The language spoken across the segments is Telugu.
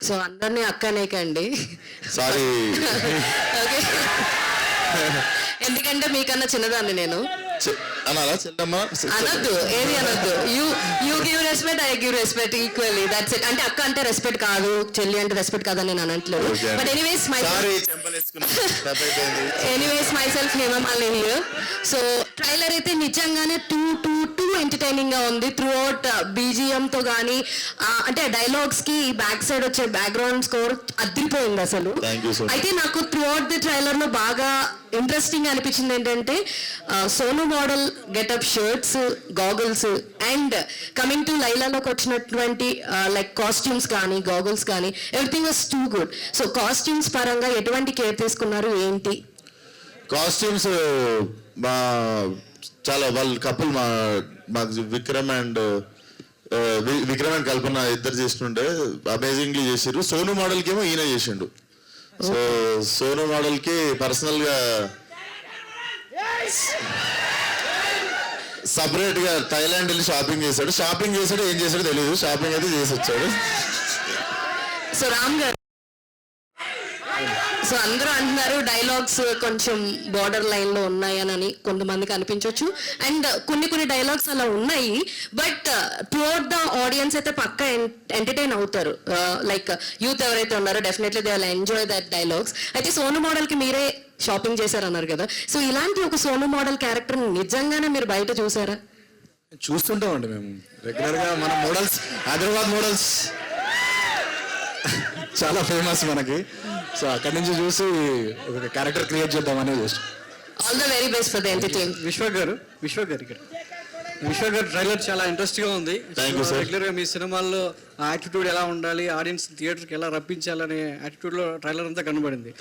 సో అందరినీ అక్కనేకండి. సారీ. ఓకే. ఎందుకంటే మీకన్నా చిన్నదాన్ని నేను. అనాలా చెల్లమ్మా? అనొద్దు, ఏది అనొద్దు. You give respect, I give respect equally. That's it. అంటే అక్క అంటే రెస్పెక్ట్ కాదు, చెల్లి అంటే రెస్పెక్ట్ కాదని నేను అనట్లేదు. But anyways myself Hemamalini here. So trailer అయితే నిజంగానే టూ ఎంటర్టైనింగ్ గా ఉంది. త్రూ అవుట్ బీజిఎం తో కానీ అంటే డైలాగ్స్ కి బ్యాక్ సైడ్ వచ్చే బ్యాక్గ్రౌండ్ స్కోర్ అదిరిపోయింది అసలు. అయితే నాకు త్రూ అవుట్ ది ట్రైలర్ లో బాగా ఇంట్రెస్టింగ్ అనిపించింది ఏంటంటే Sonu model getup, shirts, goggles and coming to లైలాలోకి వచ్చినటువంటి లైక్ కాస్ట్యూమ్స్ కానీ గాగుల్స్ కానీ everything was too good. So costumes పరంగా ఎటువంటి కేర్ తీసుకున్నారు ఏంటి? కాస్ట్యూమ్స్ చాలా వాళ్ళ కపుల్ మాకు విక్రమ్ అండ్ కల్పన ఇద్దరు చేస్తుంటే అమేజింగ్లీ చేసారు. సోను మోడల్కి ఏమో ఈయన చేసిండు. సో సోను మోడల్ కి పర్సనల్ గా సపరేట్ గా థైలాండ్ వెళ్ళి షాపింగ్ చేశాడు. ఏం చేశాడో తెలియదు. షాపింగ్ అయితే చేసి వచ్చాడు. సో రామ్ గారు, సో అందరూ అంటున్నారు డైలాగ్స్ కొంచెం బార్డర్ లైన్ లో ఉన్నాయని కొంతమందికి అనిపించవచ్చు. అండ్ కొన్ని డైలాగ్స్ అలా ఉన్నాయి. బట్ త్రూఅవుట్ ద ఆడియన్స్ అయితే పక్కా ఎంటర్టైన్ అవుతారు. లైక్ యూత్ ఎవరైతే ఉన్నారో definitely they will enjoy that dialogues. అయితే సోను మోడల్ కి మీరే షాపింగ్ చేశారన్నారు కదా. సో ఇలాంటి ఒక సోను మోడల్ క్యారెక్టర్ నిజంగానే మీరు బయట చూసారా? చూస్తుంటామండి మేము రెగ్యులర్ గా. మన మోడల్స్ హైదరాబాద్ మోడల్స్ చాలా ఫేమస్ మనకి. సో అక్కడి నుంచి చూసి ఒక క్యారెక్టర్ క్రియేట్ చేద్దామని చేస్తాం. All the very best for the entertainment. విశ్వ గారు ట్రైలర్ చాలా ఇంట్రెస్ట్ గా ఉంది. రెగ్యులర్ గా మీ సినిమాల్లో యాటిట్యూడ్ ఎలా ఉండాలి, ఆడియన్స్ థియేటర్ కి ఎలా రప్పించాలనే యాటిట్యూడ్ లో ట్రైలర్ అంతా కనబడింది.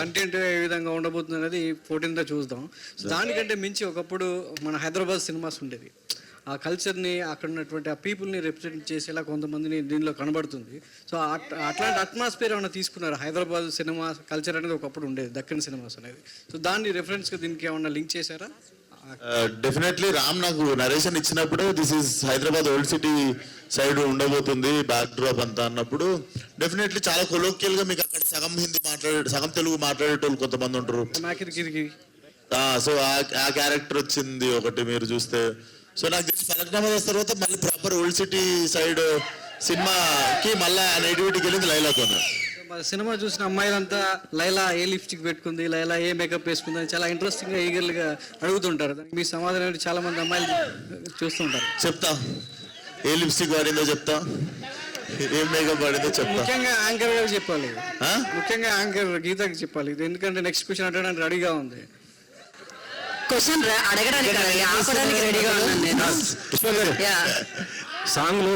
కంటెంట్ ఏ విధంగా ఉండబోతుంది అనేది 14th చూద్దాం. దానికంటే మించి ఒకప్పుడు మన హైదరాబాద్ సినిమాస్ ఉండేది. ఆ కల్చర్ని, అక్కడ ఉన్నటువంటి ఆ పీపుల్ని రిప్రజెంట్ చేసేలా కొంతమందిని దీనిలో కనబడుతుంది. సో అట్లాంటి అట్మాస్ఫియర్ ఏమైనా తీసుకున్నారు? హైదరాబాద్ సినిమా కల్చర్ అనేది ఒకప్పుడు ఉండేది, దక్కన్ సినిమాస్ అనేది. సో దాన్ని రెఫరెన్స్గా దీనికి ఏమన్నా లింక్ చేశారా? డెఫినెట్లీ రామ్ నాకు నరేషన్ ఇచ్చినప్పుడు this is Hyderabad old city side ఉండబోతుంది బ్యాక్ డ్రాప్ అంతా అన్నప్పుడు డెఫినెట్లీ చాలా కొలోకియల్ గా మీకు అక్కడ సగం హిందీ సగం తెలుగు మాట్లాడేటోళ్ళు కొంతమంది ఉంటారు. సో ఆ క్యారెక్టర్ వచ్చింది ఒకటి మీరు చూస్తే. సో నాకు తెలిసి ఫలక్నామా తర్వాత మళ్ళీ ప్రాపర్ ఓల్డ్ సిటీ సైడ్ సినిమాకి మళ్ళీ నేటివిటీకి వెళ్ళింది లైలాతో. సినిమా చూసిన అమ్మాయిలంతా లైలా ఏ లిప్స్టిక్ పెట్టుకుంది, లైలా ఏ మేకప్ వేసుకుంది అని చాలా ఇంట్రెస్టింగ్ గా ఈగర్గా అడుగుతుంటారు. మీ సమాధానం చాలా మంది అమ్మాయిలు చూస్తుంటారు. చెప్తా, ఏ లిప్స్టిక్ వాడిందో చెప్తా, ఏం మేకప్ వాడిందో చెప్తా. ముఖ్యంగా యాంకర్ గారు చెప్పాలి, ముఖ్యంగా యాంకర్ గీతకి చెప్పాలి. ఎందుకంటే నెక్స్ట్ క్వశ్చన్ అడగడానికి రెడీగా ఉంది. క్వశ్చన్ అడగడానికి రెడీగా ఉన్నాను. సాంగ్ లో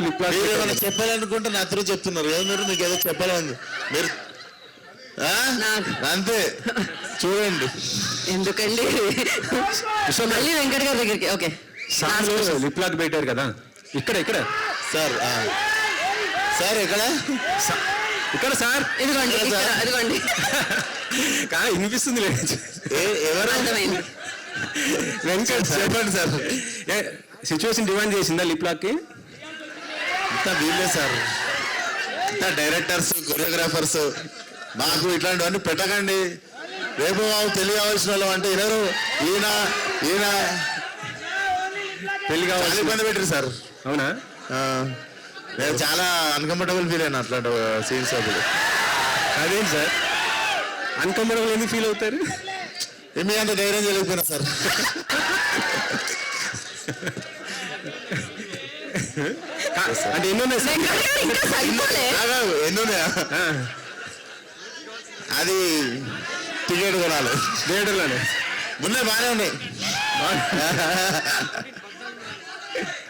ఏమైనా చెప్పాలనుకుంటే నా అందరూ చెప్తున్నారు కదా. మీకు ఏదో చెప్పాలని మీరు అంతే చూడండి. ఎందుకండి మళ్ళీ వెంకట్ గారి దగ్గరికి? ఓకే, సాంగ్ లో లిప్ లాక్ పెట్టారు కదా. ఇక్కడ సార్ ఇక్కడ సార్ ఇదిగోండి కానీ వినిపిస్తుంది లేదు. ఎవరు వెంకట్ చెప్పండి సార్. సిచ్యువేషన్ డిమాండ్ చేసిందా లిప్ లాక్ కి? వీళ్ళే సార్, డైరెక్టర్స్, కొరియోగ్రాఫర్స్ మాకు ఇట్లాంటివన్నీ పెట్టకండి. రేపు మాకు తెలియవలసిన వాళ్ళు అంటే ఎవరు ఈయన పెళ్లి కావాలి ఇబ్బంది పెట్టారు సార్. అవునా? నేను చాలా అన్కంఫర్టబుల్ ఫీల్ అయినా అట్లాంటి సీన్స్ అప్పుడు. అదేంటి సార్ అన్కంఫర్టబుల్ ఎందుకు ఫీల్ అవుతారు? మీ అంత ధైర్యం చేయలేకపోయినా సార్. అంటే ఎన్నున్నాయి అది టికెట్ కొనాలి థియేటర్లోనే. ముందే బాగానే ఉన్నాయి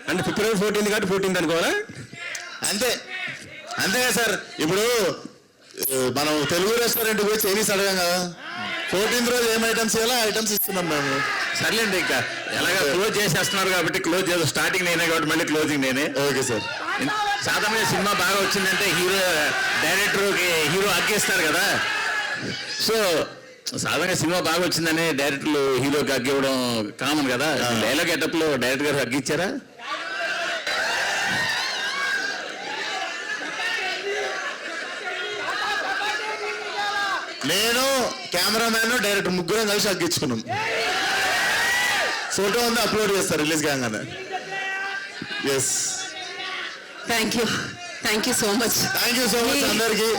అంటే February 14th కాబట్టి 14th అనుకోవాలా? అంతే కదా సార్. ఇప్పుడు మనం తెలుగు రెస్టారెంట్కి పోయి చైనీస్ అడగాం కదా. 14th రోజు ఏం ఐటమ్స్ ఇవ్వాలో ఐటమ్స్ ఇస్తున్నాం మేము. సర్లేండి, ఇంకా ఎలాగ క్లోజ్ చేసేస్తున్నారు కాబట్టి క్లోజ్ చేద్దాం. స్టార్టింగ్ నేనే కాబట్టి మళ్ళీ క్లోజింగ్ నేనే. Okay sir. సాధారణంగా సినిమా బాగా వచ్చిందంటే హీరో అగ్గేస్తారు కదా. సో సాధారణంగా సినిమా బాగా వచ్చిందని డైరెక్టర్లు హీరోకి అగ్గివ్వడం కామన్ కదా. డైలాగ్ గెటప్ లో డైరెక్టర్ గారు అగ్గిచ్చారా? నేను కెమెరామ్యాన్ డైరెక్టర్ ముగ్గురం కలిసి అగ్గించుకున్నాం. ఫోటో ఉంది, అప్లోడ్ చేస్తారు రిలీజ్ కాగానే. Yes, thank you so much. Thank you so much అందరికి.